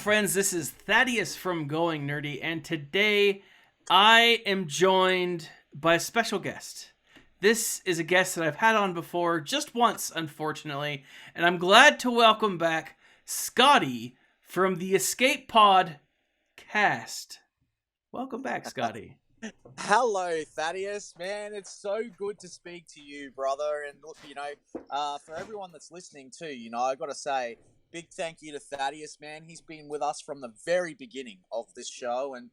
friends. This is Thaddeus from Going Nerdy, and today I am joined by a special guest. This is a guest that I've had on before, just once, unfortunately, and I'm glad to welcome back Scotty from the Escape Pod cast. Welcome back, Scotty. Hello, Thaddeus. Man, it's so good to speak to you, brother. And look, for everyone that's listening too, I got to say, big thank you to Thaddeus, man. He's been with us from the very beginning of this show, and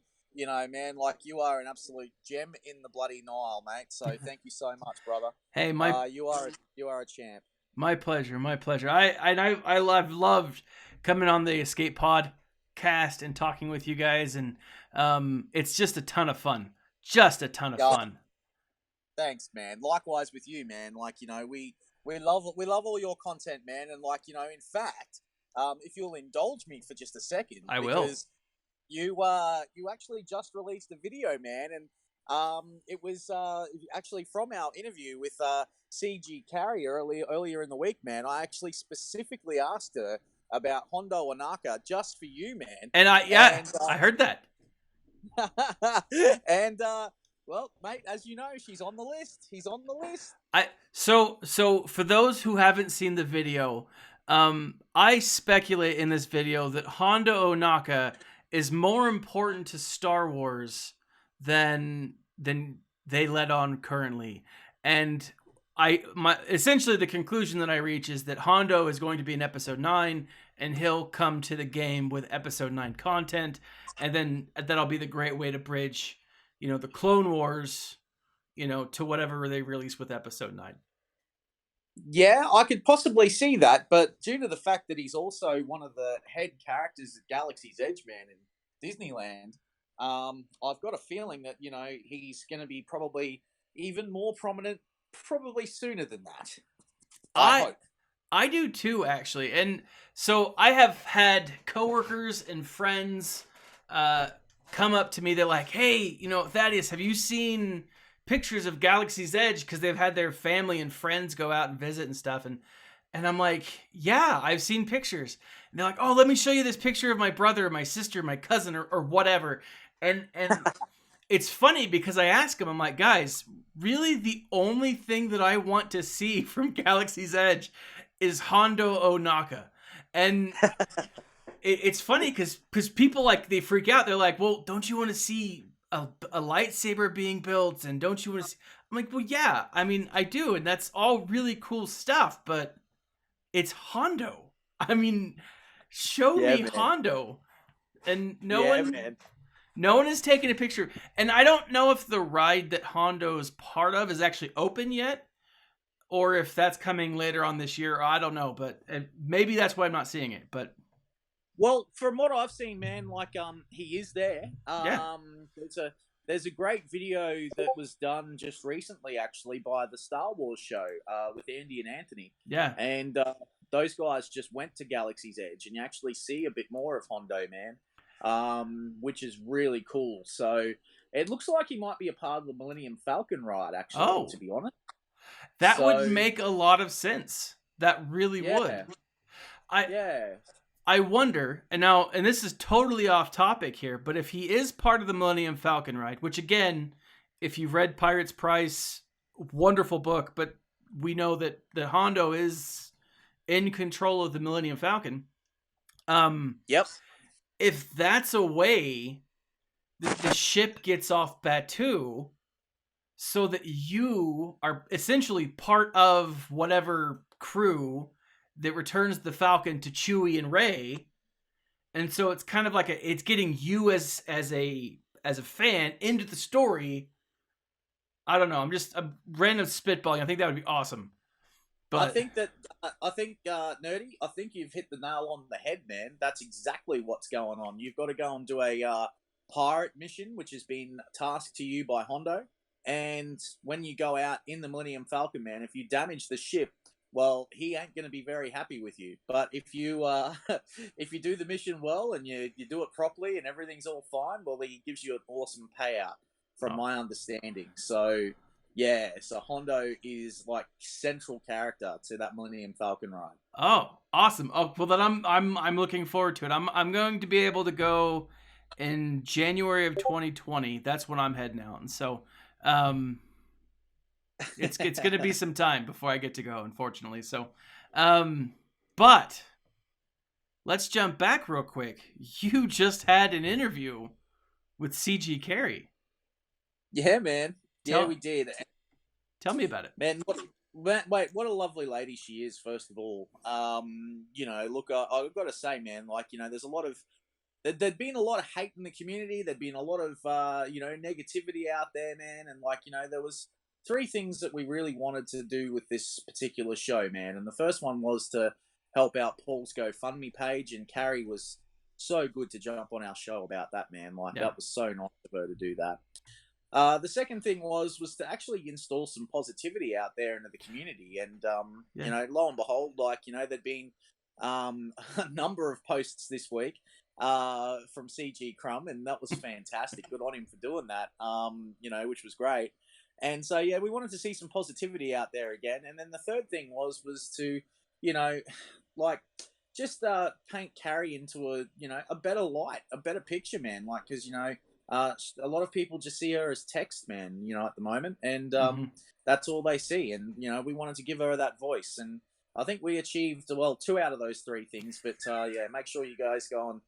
man, like you are an absolute gem in the bloody Nile, mate. So thank you so much, brother. Hey, you are a champ. My pleasure, my pleasure. I've loved coming on the Escape Pod cast and talking with you guys, and it's just a ton of fun. Just a ton of fun. Thanks, man. Likewise with you, man. Like, we love all your content, man. And like, in fact, if you'll indulge me for just a second, I will. Because you actually just released a video, man, and it was actually from our interview with CG Carrie earlier in the week, man. I actually specifically asked her about Hondo Onaka just for you, man. And I heard that. And well, mate, as you know, she's on the list. He's on the list. So for those who haven't seen the video, I speculate in this video that Hondo Onaka is more important to Star Wars than they let on currently. And essentially the conclusion that I reach is that Hondo is going to be in episode 9 and he'll come to the game with episode 9 content, and then that'll be the great way to bridge, the Clone Wars, to whatever they release with episode 9. Yeah, I could possibly see that, but due to the fact that he's also one of the head characters at Galaxy's Edge, man, in Disneyland, I've got a feeling that, he's going to be probably even more prominent, probably sooner than that. I hope. I do too, actually. And so I have had coworkers and friends come up to me. They're like, hey, Thaddeus, have you seen pictures of Galaxy's Edge? Because they've had their family and friends go out and visit and stuff. And I'm like, yeah, I've seen pictures. And they're like, oh, let me show you this picture of my brother, my sister, my cousin, or whatever. And it's funny because I ask them, I'm like, guys, really the only thing that I want to see from Galaxy's Edge is Hondo Onaka. And it's funny because people, like, they freak out. They're like, well, don't you want to see a lightsaber being built? And don't you want to see... I'm like, well, yeah, I mean, I do. And that's all really cool stuff, but it's Hondo. I mean, show me man. Hondo. And no one has taken a picture. And I don't know if the ride that Hondo is part of is actually open yet, or if that's coming later on this year. I don't know, but maybe that's why I'm not seeing it. But well, from what I've seen, man, like he is there. Yeah. There's a great video that was done just recently, actually, by the Star Wars show with Andy and Anthony. Yeah. And those guys just went to Galaxy's Edge, and you actually see a bit more of Hondo, man, which is really cool. So it looks like he might be a part of the Millennium Falcon ride, actually, to be honest. That would make a lot of sense. That really would. I wonder, and this is totally off topic here, but if he is part of the Millennium Falcon ride, which again, if you've read Pirate's Price, wonderful book, but we know that Hondo is in control of the Millennium Falcon. Yep. If that's a way that the ship gets off Batuu, so that you are essentially part of whatever crew that returns the Falcon to Chewie and Rey, and so it's kind of like it's getting you as a fan into the story. I don't know. I'm random spitballing. I think that would be awesome. But I think Nerdy, I think you've hit the nail on the head, man. That's exactly what's going on. You've got to go and do a pirate mission, which has been tasked to you by Hondo. And when you go out in the Millennium Falcon, man, if you damage the ship, well, he ain't going to be very happy with you. But if you if you do the mission well and you do it properly and everything's all fine, well, he gives you an awesome payout, from my understanding. So Yeah, so Hondo is like central character to that Millennium Falcon ride. Oh, awesome. Oh, well then I'm looking forward to it. I'm going to be able to go in January of 2020. That's when I'm heading out. And so um it's going to be some time before I get to go, unfortunately. So um but let's jump back real quick. You just had an interview with CG Carrie. Yeah, man. Yeah, we Tell did. tell me about it. Man, wait, what a lovely lady she is. First of all, look, I've got to say, man, like there's a lot of there'd been a lot of hate in the community. There'd been a lot of negativity out there, man, and there was three things that we really wanted to do with this particular show, man. And the first one was to help out Paul's GoFundMe page, and Carrie was so good to jump on our show about that, man. Like Yeah. that was so nice of her to do that. The second thing was to actually install some positivity out there into the community, and Yeah. lo and behold, there'd been a number of posts this week from CG Crumb, and that was fantastic. Good on him for doing that. Which was great. And so yeah, we wanted to see some positivity out there again. And then the third thing was to, you know, like just paint Carrie into a better light, a better picture, man. Like because a lot of people just see her as text, man. At the moment, and Mm-hmm. that's all they see. And we wanted to give her that voice, and I think we achieved well two out of those three ththings. But yeah, make sure you guys go and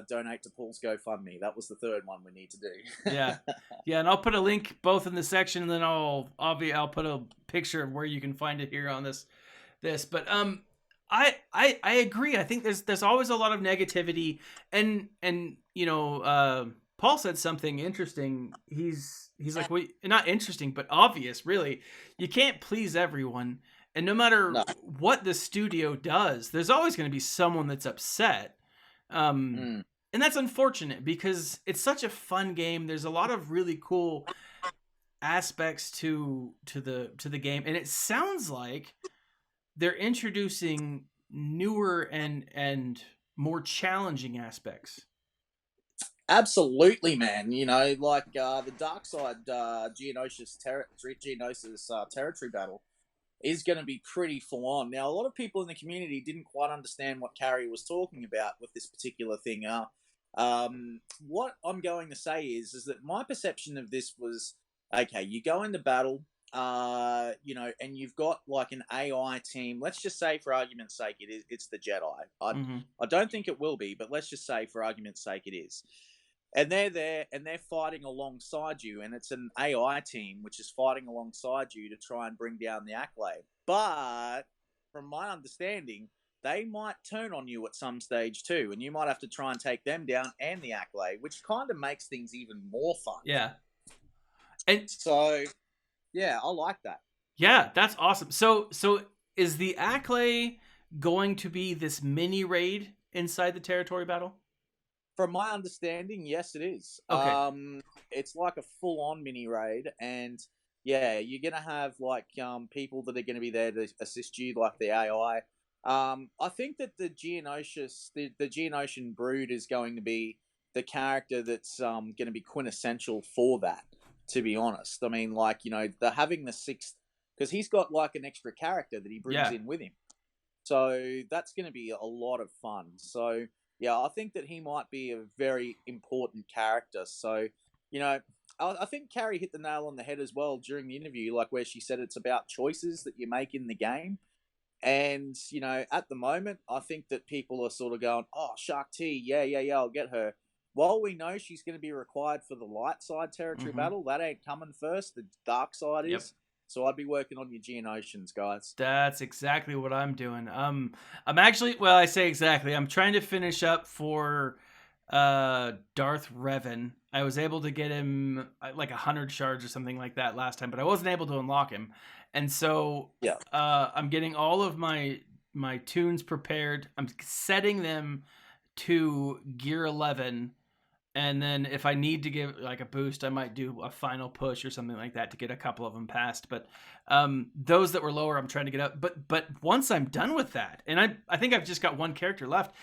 donate to Paul's GoFundMe. That was the third one we need to do. Yeah, yeah, and I'll put a link both in the section, and then I'll put a picture of where you can find it here on this. But I agree. I think there's always a lot of negativity, and Paul said something interesting. He's like, well, not interesting, but obvious. Really, you can't please everyone, and no matter No. what the studio does, there's always going to be someone that's upset. Mm. And that's unfortunate because it's such a fun game. There's a lot of really cool aspects to the game, and it sounds like they're introducing newer and more challenging aspects. Absolutely, man. The Dark Side Geonosis territory battle is going to be pretty full on. Now, a lot of people in the community didn't quite understand what Carrie was talking about with this particular thing. What I'm going to say is that my perception of this was okay. You go into battle, and you've got like an AI team. Let's just say, for argument's sake, it's the Jedi. Mm-hmm. I don't think it will be, but let's just say, for argument's sake, it is. And they're there and they're fighting alongside you, and it's an AI team which is fighting alongside you to try and bring down the Accolade. But from my understanding, they might turn on you at some stage too, and you might have to try and take them down and the Accolade, which kind of makes things even more fun. Yeah, and So, yeah, I like that. yeah, that's awesome. So is the Acklay going to be this mini raid inside the territory battle? From my understanding, yes, it is. Okay. It's like a full-on mini raid, and yeah, you're gonna have people that are gonna be there to assist you, like the AI. I think that the Geonosian Brood is going to be the character that's going to be quintessential for that. To be honest, I mean, they're having the sixth because he's got like an extra character that he brings in with him. So that's going to be a lot of fun. So yeah, I think that he might be a very important character. So I think Carrie hit the nail on the head as well during the interview, like where she said it's about choices that you make in the game. And at the moment, I think that people are sort of going, "Oh, Shark T, yeah, I'll get her." While we know she's going to be required for the light side territory battle, that ain't coming first. The dark side is. Yep. So I'd be working on your Geonotions, guys. That's exactly what I'm doing. I'm actually, well, I say exactly. I'm trying to finish up for Darth Revan. I was able to get him like 100 shards or something like that last time, but I wasn't able to unlock him. And so yeah, I'm getting all of my tunes prepared. I'm setting them to gear 11. And then if I need to give like a boost, I might do a final push or something like that to get a couple of them past. But those that were lower, I'm trying to get up. But once I'm done with that, and I think I've just got one character left,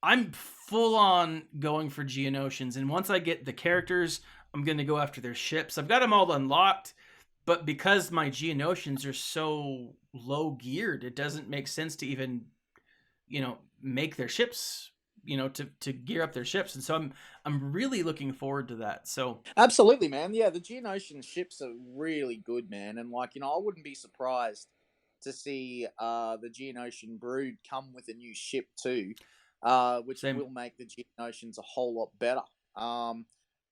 I'm full on going for Geonosians. And once I get the characters, I'm going to go after their ships. I've got them all unlocked, but because my Geonosians are so low geared, it doesn't make sense to even, make their ships, to gear up their ships. And so I'm really looking forward to that. So Absolutely, man. Yeah, the Geonosian ships are really good, man. And like, I wouldn't be surprised to see the Geonosian Brood come with a new ship too, which same. will make the Geonosians a whole lot better.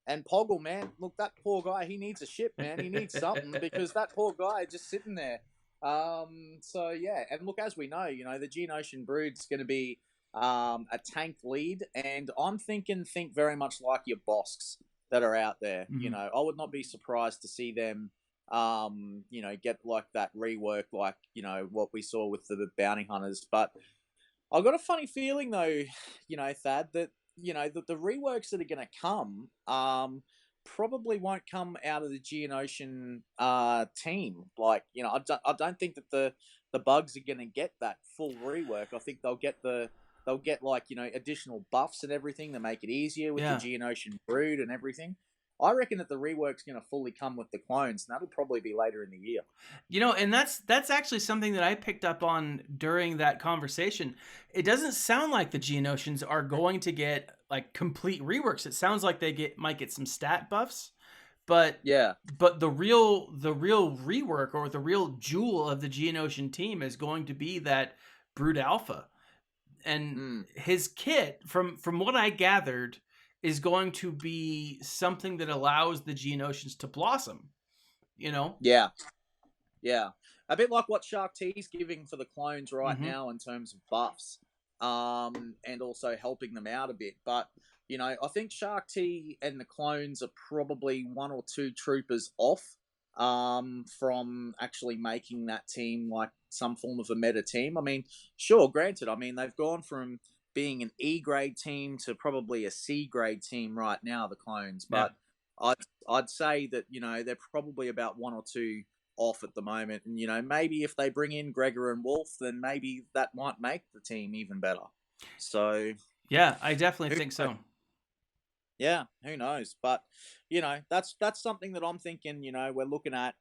And Poggle, man, look, that poor guy, he needs a ship, man. He needs something because that poor guy just sitting there. So yeah, and look, as we know, the Geonosian Brood's going to be a tank lead, and I'm think very much like your Bosks that are out there. Mhm. I would not be surprised to see them, get like that rework, like what we saw with the bounty hunters. But I've got a funny feeling though, Thad, that the reworks that are going to come, probably won't come out of the Geonosian team. Like, I don't think that the bugs are going to get that full rework. I think they'll get like additional buffs and everything to make it easier with the Yeah. Geonosian Brood and everything. I reckon that the rework's going to fully come with the clones, and that'll probably be later in the year. And that's actually something that I picked up on during that conversation. It doesn't sound like the Geonosians are going to get like complete reworks. It sounds like they might get some stat buffs, but Yeah, the real rework, or the real jewel of the Geonosian team, is going to be that Brood Alpha. And his kit, from what I gathered, is going to be something that allows the Geonosians to blossom. yeah, yeah. A bit like what Shark T's giving for the clones right Mm-hmm. now in terms of buffs, and also helping them out a bit. But I think Shark T and the clones are probably one or two troopers off, from actually making that team like some form of a meta team. I mean, sure, granted, I mean they've gone from being an E grade team to probably a C grade team right now, the clones. Yeah. But I'd say that they're probably about one or two off at the moment, and maybe if they bring in Gregor and Wolf, then maybe that might make the team even better. So Yeah, I definitely who think knows? so. Yeah, who knows? But that's something that I'm thinking. We're looking at,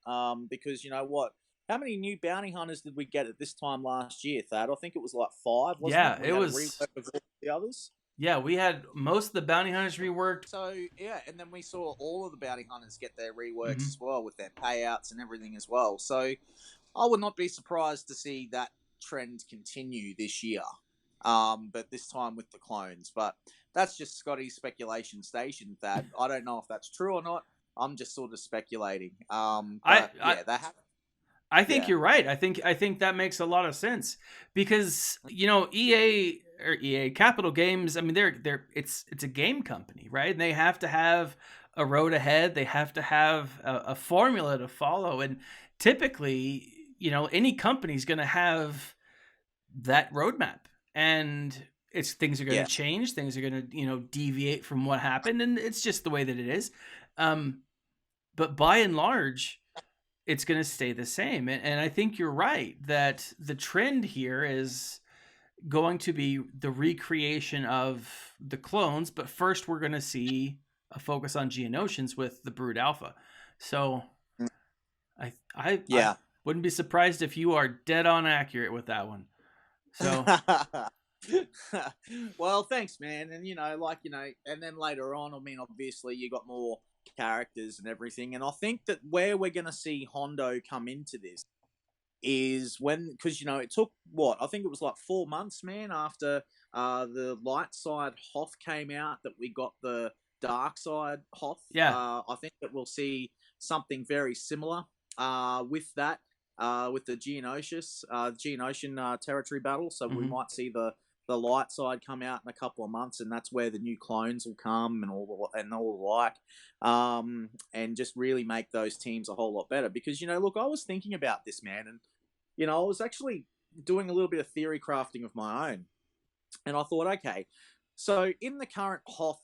because you know what? How many new bounty hunters did we get at this time last year, Thad? I think it was like 5, wasn't it? Yeah, And we it had a was. rework of all the others. Yeah, we had most of the bounty hunters reworked. So yeah, and then we saw all of the bounty hunters get their reworks Mm-hmm. as well with their payouts and everything as well. So I would not be surprised to see that trend continue this year. But this time with the clones. But that's just Scotty's speculation station. That I don't know if that's true or not. I'm just sort of speculating. I, But I yeah, that happened. I think Yeah, you're right. I think that makes a lot of sense because EA Capital Games. I mean, it's a game company, right? And they have to have a road ahead. They have to have a formula to follow, and typically, any company's going to have that roadmap, and things are going yeah, to change. Things are going to deviate from what happened, and it's just the way that it is. But by and large, it's going to stay the same. And I think you're right that the trend here is going to be the recreation of the clones. But first, we're going to see a focus on Geonosians with the Brood Alpha. So I yeah. wouldn't be surprised if you are dead on accurate with that one. So Well, thanks, man. And and then later on, I mean, obviously, you got more characters and everything. And I think that where we're going to see Hondo come into this is when, because it took what, I think it was like 4 months, man, after the light side Hoth came out, that we got the dark side Hoth. yeah. I think that we'll see something very similar with that, with the Geonosian territory battle. So we Mm-hmm. might see the light side come out in a couple of months, and that's where the new clones will come and all the like, and just really make those teams a whole lot better. Because look, I was thinking about this, man, and I was actually doing a little bit of theory crafting of my own, and I thought, okay, so in the current Hoth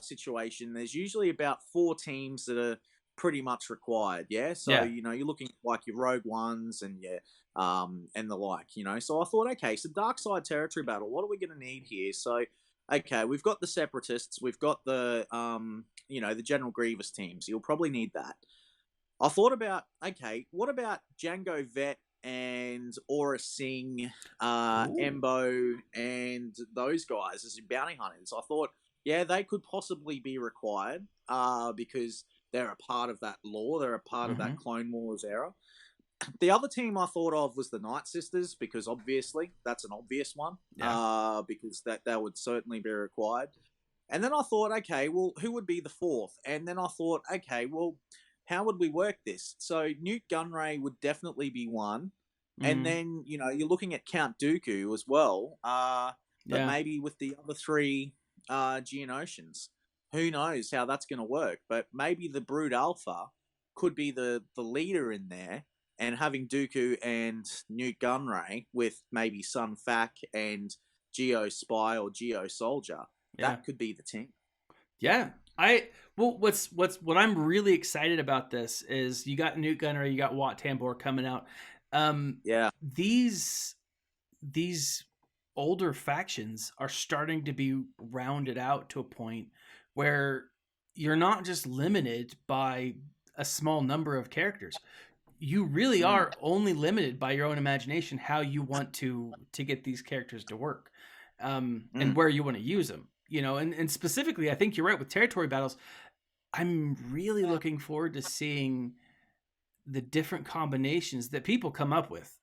situation, there's usually about 4 teams that are pretty much required. Yeah, so Yeah. you're looking at like your Rogue Ones and your and the like. So I thought, okay, so Dark Side Territory Battle, what are we going to need here? So okay, we've got the Separatists, we've got the the General Grievous teams. You'll probably need that. I thought about, okay, what about Django Vet and Aura Singh, Ooh. Embo, and those guys as bounty hunters? I thought, yeah, they could possibly be required because they're a part of that lore, they're a part of that Mm-hmm. Clone Wars era. The other team I thought of was the Night Sisters because obviously that's an obvious one Yeah. because that would certainly be required. And then I thought, okay, well, who would be the fourth? And then I thought, okay, well, how would we work this? So Newt Gunray would definitely be one. And Mm-hmm. then, you're looking at Count Dooku as well. But Yeah. maybe with the other three Geonosians. Who knows how that's going to work? But maybe the Brood Alpha could be the leader in there. And having Dooku and Newt Gunray with maybe Sun Fac and Geo Spy or Geo Soldier, Yeah. that could be the team. Yeah. What I'm really excited about this is you got Newt Gunner, you got Wat Tambor coming out. Um, Yeah. these these older factions are starting to be rounded out to a point where you're not just limited by a small number of characters. You really Mm. are only limited by your own imagination how you want to get these characters to work, and Mm. where you want to use them. And specifically, I think you're right with territory battles. I'm really looking forward to seeing the different combinations that people come up with,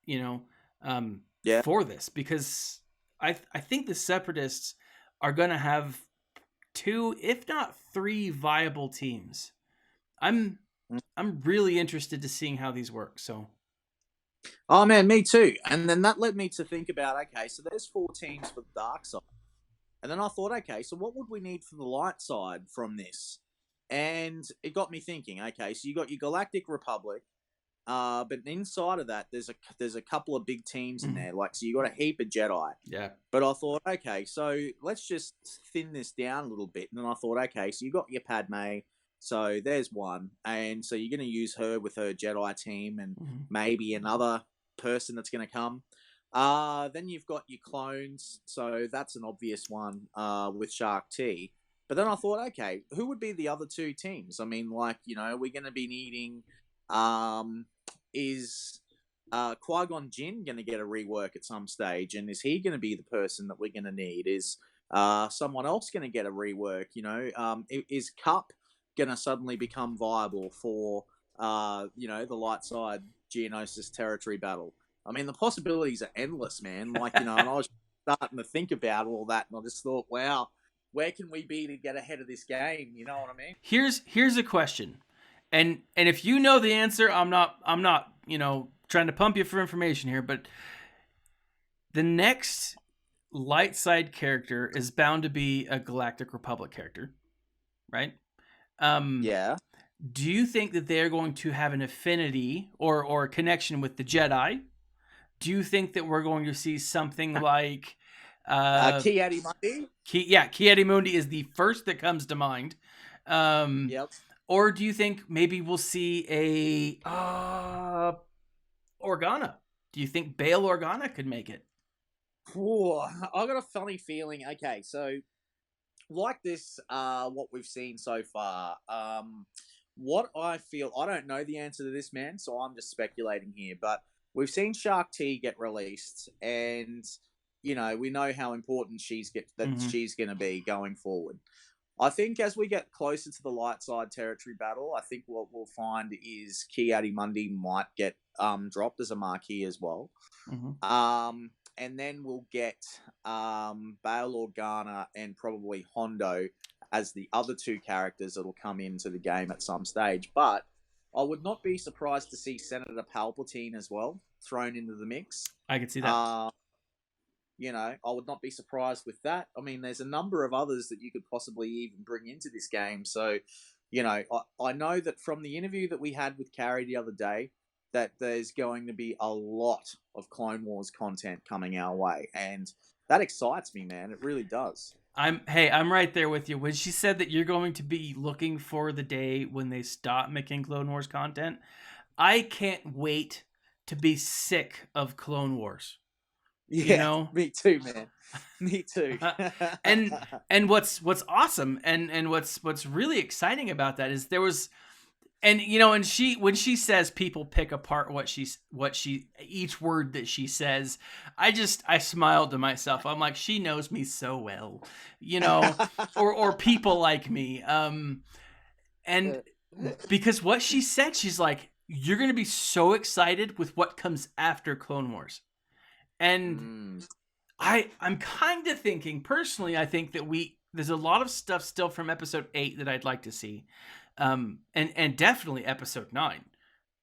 Yeah. for this, because I think the separatists are going to have two, if not three, viable teams. I'm Mm. I'm really interested to seeing how these work. So Oh man, me too. And then that led me to think about, okay, so there's four teams for the dark side. And then I thought, okay, so what would we need for the light side from this? And it got me thinking, okay, so you got your Galactic Republic, but inside of that, there's a couple of big teams in mhm, there. Like, so you got a heap of Jedi. yeah, But I thought, okay, so let's just thin this down a little bit. And then I thought, okay, so you got your Padme, so there's one, and so you're going to use her with her Jedi team, and mhm, maybe another person that's going to come. Then you've got your clones, so that's an obvious one with Shark T. But then I thought, okay, who would be the other two teams? I mean, like, we're going to be needing. Um, is Qui Gon Jinn going to get a rework at some stage? And is he going to be the person that we're going to need? Is someone else going to get a rework? Is Cup going to suddenly become viable for the light side Geonosis territory battle? I mean, the possibilities are endless, man. Like, and I was starting to think about all that, and I just thought, wow, where can we be to get ahead of this game? You know what I mean? here's a question, and if you know the answer, I'm not trying to pump you for information here, but the next light side character is bound to be a Galactic Republic character, right? Um, Yeah. do you think that they're going to have an affinity or a connection with the Jedi? Do you think that we're going to see something like Ki-Adi Mundi. Ki-Adi-Mundi is the first that comes to mind. Yep. Or do you think maybe we'll see a Organa? Do you think Bail Organa could make it? Ooh, I got a funny feeling. Okay, so like this, what we've seen so far, what I feel, I don't know the answer to this, man, so I'm just speculating here, but we've seen Shark T get released, and we know how important Mm-hmm. she's going to be going forward. I think as we get closer to the light side territory battle, I think what we'll find is Ki-Adi Mundi might get dropped as a marquee as well. Mm-hmm. And then we'll get Bail Organa and probably Hondo as the other two characters that'll come into the game at some stage. But I would not be surprised to see Senator Palpatine as well thrown into the mix. I could see that. Uh, I would not be surprised with that. I mean, there's a number of others that you could possibly even bring into this game. So, I know that from the interview that we had with Carrie the other day, that there's going to be a lot of Clone Wars content coming our way. And that excites me, man. It really does. I'm right there with you. When she said that you're going to be looking for the day when they stop making Clone Wars content, I can't wait to be sick of Clone Wars. Yeah, me too, man. Me too. and what's awesome and what's really exciting about that is And and when she says people pick apart what she each word that she says, I smiled to myself. I'm like, she knows me so well, or people like me. And because what she said, she's like, you're gonna be so excited with what comes after Clone Wars, and I'm kind of thinking personally. I think that there's a lot of stuff still from Episode 8 that I'd like to see. And definitely Episode 9.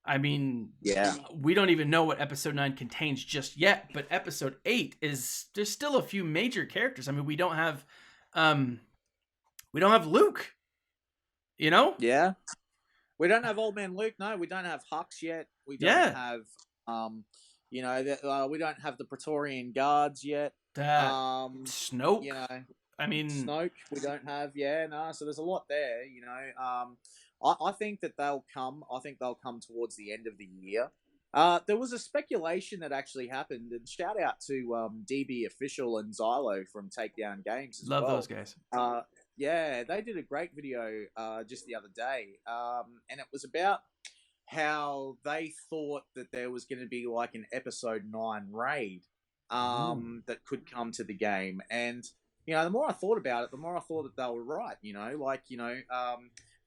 I mean, yeah, we don't even know what Episode 9 contains just yet, but Episode 8 there's still a few major characters. I mean, we don't have Luke, Yeah. We don't have Old Man Luke. No, we don't have Hux yet. We don't have, we don't have the Praetorian Guards yet. Snoke. I mean, Snoke. We don't have. Yeah, no. So there's a lot there. I think that they'll come. I think they'll come towards the end of the year. There was a speculation that actually happened, and shout out to DB Official and Xylo from Takedown Games as love well. those guys. Yeah, they did a great video just the other day, and it was about how they thought that there was going to be like an Episode 9 raid that could come to the game. And, the more I thought about it, the more I thought that they were right,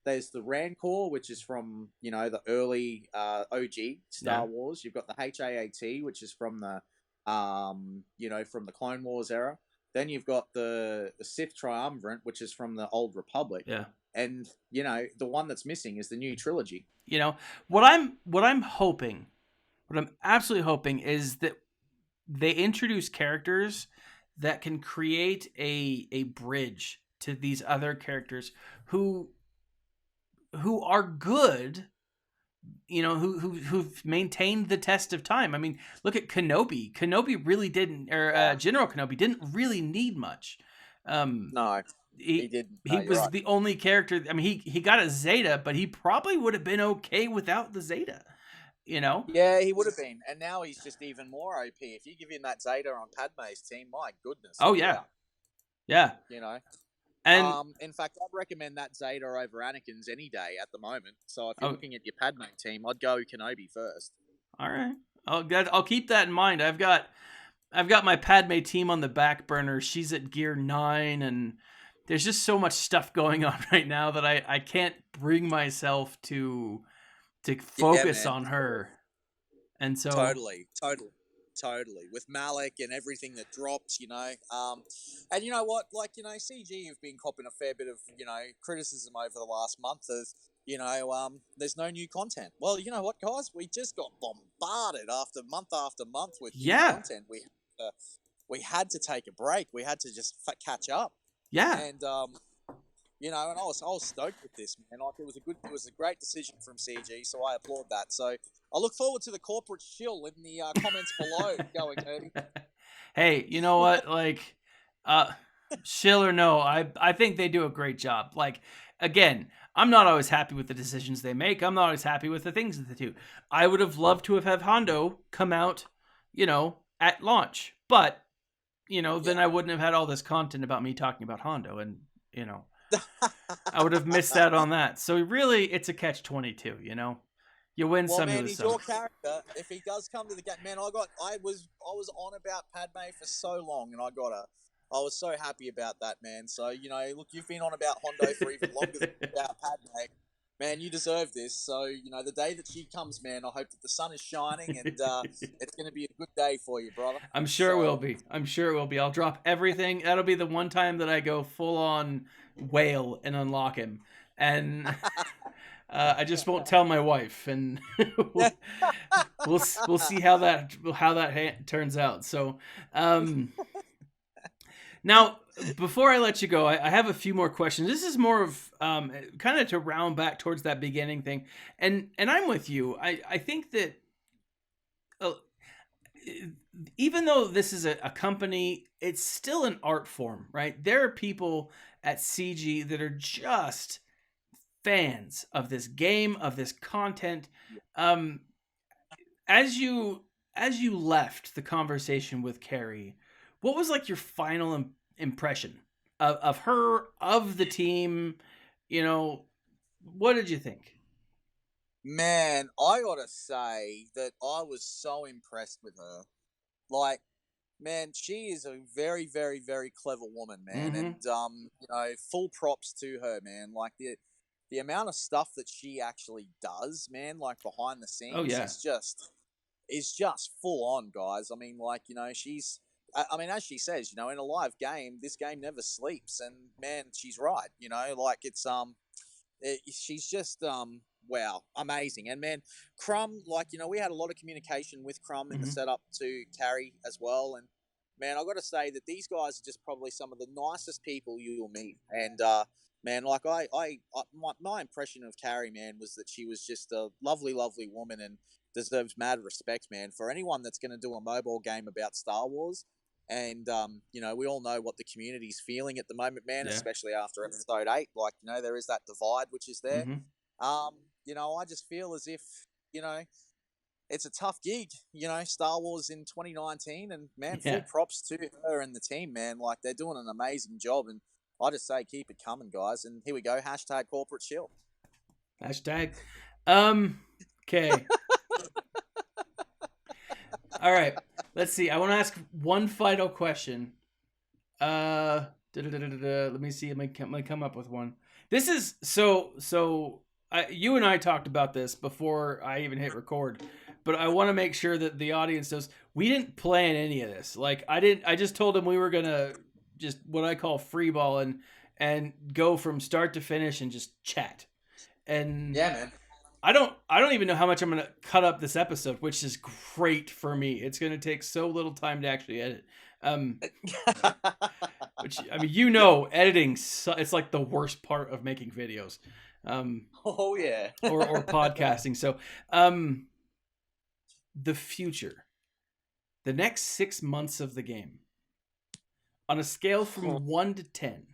there's the Rancor, which is from, the early OG Star Wars. You've got the HAAT, which is from the, from the Clone Wars era. Then you've got the Sith Triumvirate, which is from the Old Republic. Yeah. And, the one that's missing is the new trilogy. What I'm hoping, what I'm absolutely hoping is that they introduce characters that can create a bridge to these other characters who are good, who've maintained the test of time. I mean, look at Kenobi. Kenobi really didn't, or General Kenobi didn't really need much. No, he didn't. He was the only character. I mean, he got a Zeta, but he probably would have been okay without the Zeta. Yeah, he would have been, and now he's just even more OP. If you give him that Zeta on Padme's team, my goodness. Oh yeah, yeah. And in fact, I'd recommend that Zeta over Anakin's any day at the moment. So if you're looking at your Padme team, I'd go Kenobi first. All right, I'll keep that in mind. I've got my Padme team on the back burner. She's at gear 9, and there's just so much stuff going on right now that I can't bring myself to focus on her. And so totally. With Malik and everything that dropped, and you know what, CG, you've been copping a fair bit of, criticism over the last month of, there's no new content. Well, you know what, guys, we just got bombarded after month with new content. We had to take a break. We had to just catch up. Yeah. And, and I was stoked with this, man. Like, it was a great decision from CG, so I applaud that. So I look forward to the corporate shill in the comments below. Going, Ernie. Hey, you know what? Like, shill or no, I think they do a great job. Like, again, I'm not always happy with the decisions they make. I'm not always happy with the things that they do. I would have loved to have had Hondo come out, at launch, but then I wouldn't have had all this content about me talking about Hondo, and I would have missed out on that. So really, it's a catch-22. You win some, you lose he's some. your character. If he does come to the game, man, I was on about Padme for so long, and I was so happy about that, man. So look, you've been on about Hondo for even longer than about Padme. Man, you deserve this. So, the day that she comes, man, I hope that the sun is shining, and it's going to be a good day for you, brother. I'm sure it will be. I'll drop everything. That'll be the one time that I go full on whale and unlock him. And I just won't tell my wife, and we'll see how that turns out. So, now, before I let you go, I have a few more questions. This is more of kind of to round back towards that beginning thing. And I'm with you. I think that even though this is a company, it's still an art form, right? There are people at CG that are just fans of this game, of this content. As you left the conversation with Carrie, what was like your final impression of her, of the team? What did you think? Man, I gotta say that I was so impressed with her. Like, man, she is a very, very, very clever woman, man, Mm-hmm. and full props to her, man. Like the amount of stuff that she actually does, man, like behind the Oh scenes, yeah. is just full on, guys. I mean, like, she's. I mean, as she says, in a live game, this game never sleeps, and man, she's right. Like she's just wow, amazing. And man, Crumb, like, we had a lot of communication with Crumb in the Mm-hmm. setup to Carrie as well. And man, I got to say that these guys are just probably some of the nicest people you will meet. And man, like my impression of Carrie, man, was that she was just a lovely, lovely woman and deserves mad respect, man. For anyone that's going to do a mobile game about Star Wars, and we all know what the community's feeling at the moment, man, Yeah. especially after episode 8. Like, there is that divide which is there. Mm-hmm. I just feel as if, you know, it's a tough gig, Star Wars in 2019, and man, full Yeah. props to her and the team, man. Like, they're doing an amazing job, and I just say keep it coming, guys. And here we go, hashtag corporate chill. Hashtag. Okay. All right. Let's see. I want to ask one final question. Let me see. Let me come up with one. This is so. You and I talked about this before I even hit record, but I want to make sure that the audience knows we didn't plan any of this. Like I didn't. I just told them we were gonna just what I call free ball and go from start to finish and just chat. And Yeah, man. I don't even know how much I'm gonna cut up this episode, which is great for me. It's gonna take so little time to actually edit. Which I mean, editing. It's like the worst part of making videos, Oh yeah. or podcasting. So, the future, the next 6 months of the game, on a scale from 1 to 10,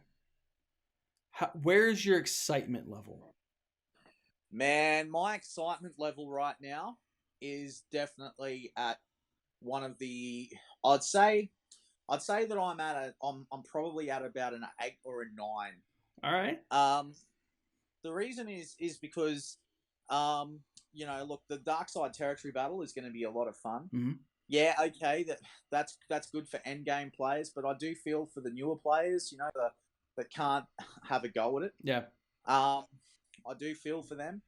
where's your excitement level? Man, my excitement level right now is definitely at one of the. I'd say that I'm probably at about an 8 or a 9. All right. The reason is because, look, the Dark Side Territory battle is going to be a lot of fun. Mm-hmm. Yeah, okay, that's good for end game players, but I do feel for the newer players, that can't have a go at it. Yeah. I do feel for them,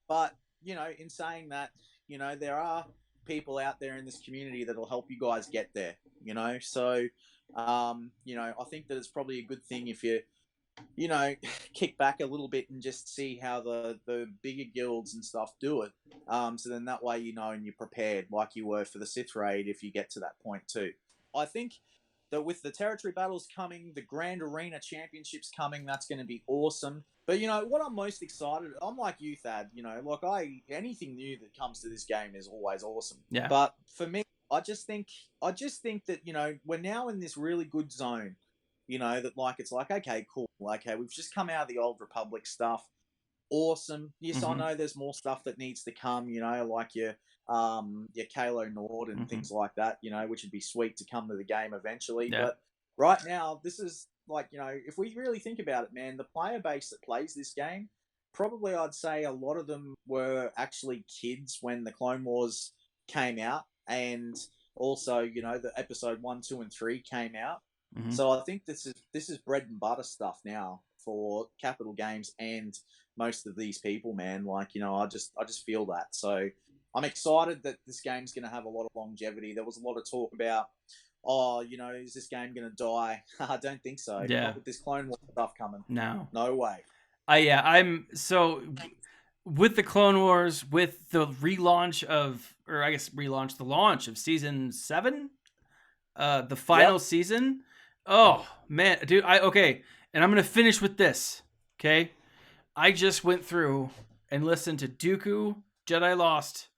but in saying that, there are people out there in this community that'll help you guys get there. So I think that it's probably a good thing if you kick back a little bit and just see how the bigger guilds and stuff do it. So then that way and you're prepared like you were for the Sith raid if you get to that point too. I think that with the territory battles coming, the Grand Arena Championships coming, that's going to be awesome. But what I'm most excited, I'm like you, Thad. Anything new that comes to this game is always awesome. Yeah. But for me, I just think that we're now in this really good zone. That it's like, okay, cool. Okay, we've just come out of the Old Republic stuff. Awesome. Yes, Mm-hmm. I know there's more stuff that needs to come, like your Kalo Nord and things like that, which would be sweet to come to the game eventually. Yeah. But right now, this is if we really think about it, man, the player base that plays this game, probably I'd say a lot of them were actually kids when the Clone Wars came out, and also, the episode 1, 2, and 3 came out. Mm-hmm. So I think this is bread and butter stuff now for Capital Games and most of these people, man. I just feel that. So I'm excited that this game's going to have a lot of longevity. There was a lot of talk about, is this game going to die? I don't think so. Yeah. Not with this Clone Wars stuff coming. No way. I'm so with the Clone Wars, with the launch the launch of season 7, the final season. Oh man, dude, and I'm gonna finish with this. Okay, I just went through and listened to Dooku, Jedi Lost,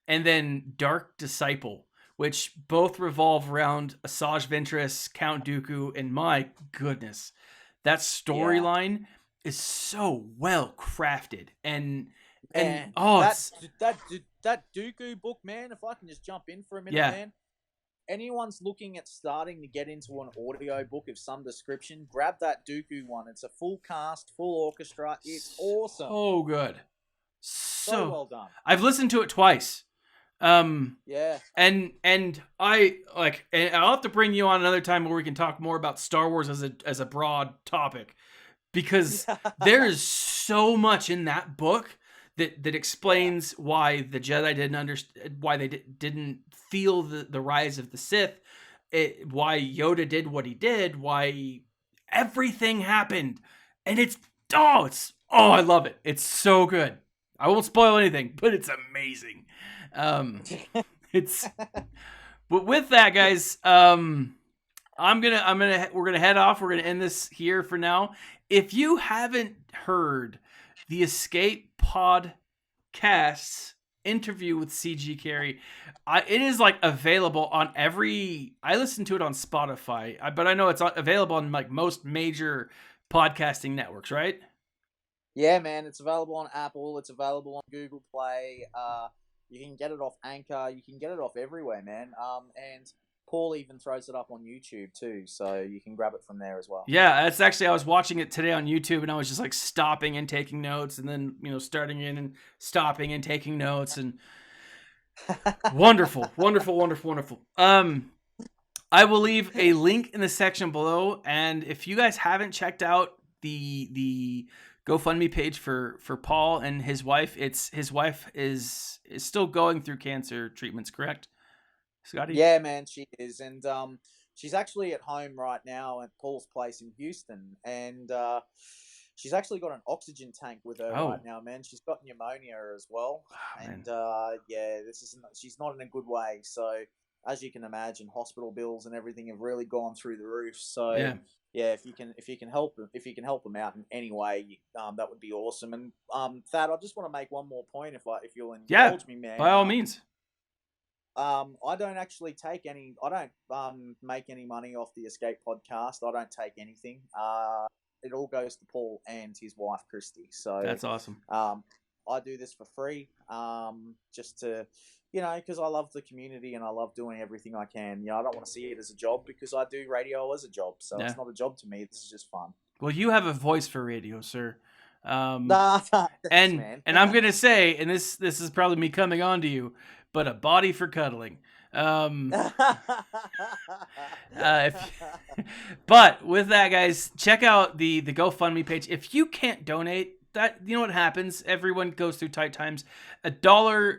and then Dark Disciple, which both revolve around Asajj Ventress, Count Dooku, and my goodness, that storyline is so well crafted and that Dooku book, man. If I can just jump in for a minute, man. Anyone's looking at starting to get into an audio book of some description, grab that Dooku one. It's a full cast, full orchestra. It's awesome. So good. so well done. I've listened to it twice. Yeah. And I like, and I'll have to bring you on another time where we can talk more about Star Wars as a broad topic, because there is so much in that book that explains why the Jedi didn't understand, why they didn't feel the rise of the Sith, why Yoda did what he did, why everything happened, and I love it. It's so good. I won't spoil anything, but it's amazing. But with that, guys, we're gonna head off. We're gonna end this here for now. If you haven't heard the Escape Podcast's interview with CG Carrie, it is like available on I listen to it on Spotify, but I know it's available on like most major podcasting networks, right? Yeah, man, it's available on Apple. It's available on Google Play. You can get it off Anchor. You can get it off everywhere, man. And Paul even throws it up on YouTube too, so you can grab it from there as well. Yeah, that's actually, I was watching it today on YouTube, and I was just like stopping and taking notes, and then starting in and stopping and taking notes, and wonderful. I will leave a link in the section below, and if you guys haven't checked out the GoFundMe page for Paul and his wife, his wife is still going through cancer treatments, correct, Scotty? Yeah, man, she is, and she's actually at home right now at Paul's place in Houston, and she's actually got an oxygen tank with her right now, man. She's got pneumonia as well, and yeah, she's not in a good way. So as you can imagine, hospital bills and everything have really gone through the roof. So yeah, if you can help them out in any way, that would be awesome. And Thad, I just want to make one more point, if you'll indulge me, man. By all means. I don't actually take any. I don't make any money off the Escape podcast. I don't take anything. It all goes to Paul and his wife Christy. So that's awesome. I do this for free, just to, because I love the community and I love doing everything I can. I don't want to see it as a job, because I do radio as a job. So it's not a job to me. This is just fun. Well, you have a voice for radio, sir. Thanks, man. And I'm gonna say, and this is probably me coming on to you, but a body for cuddling. But with that, guys, check out the GoFundMe page. If you can't donate, that, you know what happens. Everyone goes through tight times. $1,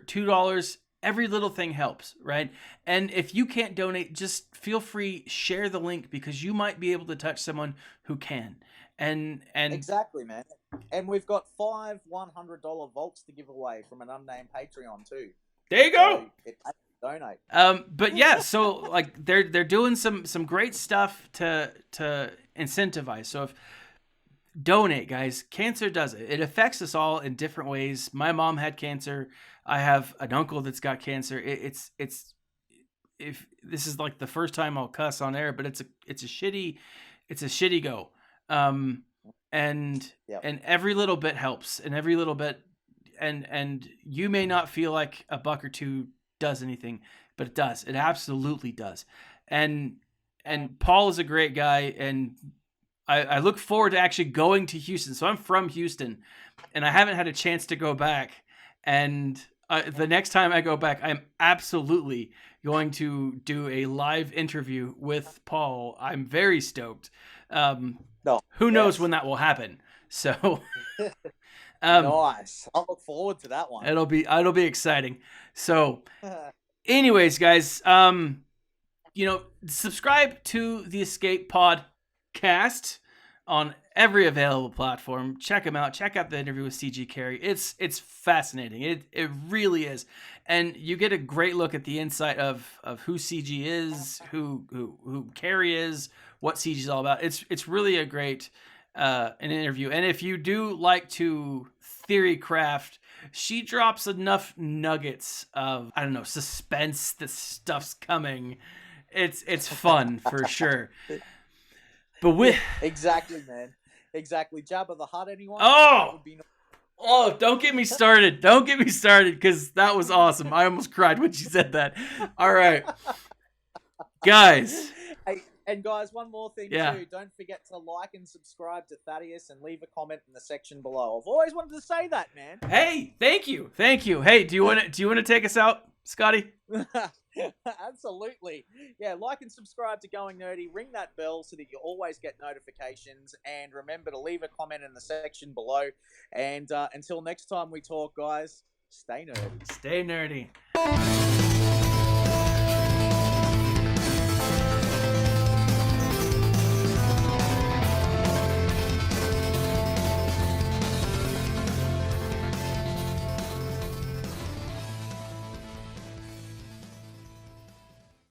$2, every little thing helps, right? And if you can't donate, just feel free, share the link, because you might be able to touch someone who can. And exactly, man. And we've got 5 $100 vaults to give away from an unnamed Patreon too. There you go. So donate. But yeah, so like they're doing some great stuff to incentivize. So if donate, guys, cancer does it. It affects us all in different ways. My mom had cancer. I have an uncle that's got cancer. It's if this is like the first time I'll cuss on air, but it's a shitty go. And every little bit helps, and every little bit, and you may not feel like a buck or two does anything, but it does. It absolutely does. And Paul is a great guy, and I look forward to actually going to Houston. So I'm from Houston, and I haven't had a chance to go back. And the next time I go back, I'm absolutely going to do a live interview with Paul. I'm very stoked. Who knows when that will happen? So nice. I'll look forward to that one. It'll be exciting. So anyways, guys, subscribe to the Escape Podcast on every available platform. Check them out. Check out the interview with CG Carrie. It's fascinating. It really is. And you get a great look at the insight of who CG is, who Carrie is, what CG is all about. It's really a great an interview. And if you do like to theory craft, she drops enough nuggets of, I don't know, suspense. This stuff's coming. It's fun for sure. But with exactly, man. Exactly. Jabba the Hutt, anyone? Oh, don't get me started. Don't get me started, because that was awesome. I almost cried when she said that. All right. Guys. Hey, And guys, one more thing Yeah. too. Don't forget to like and subscribe to Thaddeus and leave a comment in the section below. I've always wanted to say that, man. Hey, thank you. Hey, do you want to take us out, Scotty? Absolutely. Yeah, like and subscribe to Going Nerdy. Ring that bell so that you always get notifications. And remember to leave a comment in the section below. And until next time we talk, guys, stay nerdy. Stay nerdy.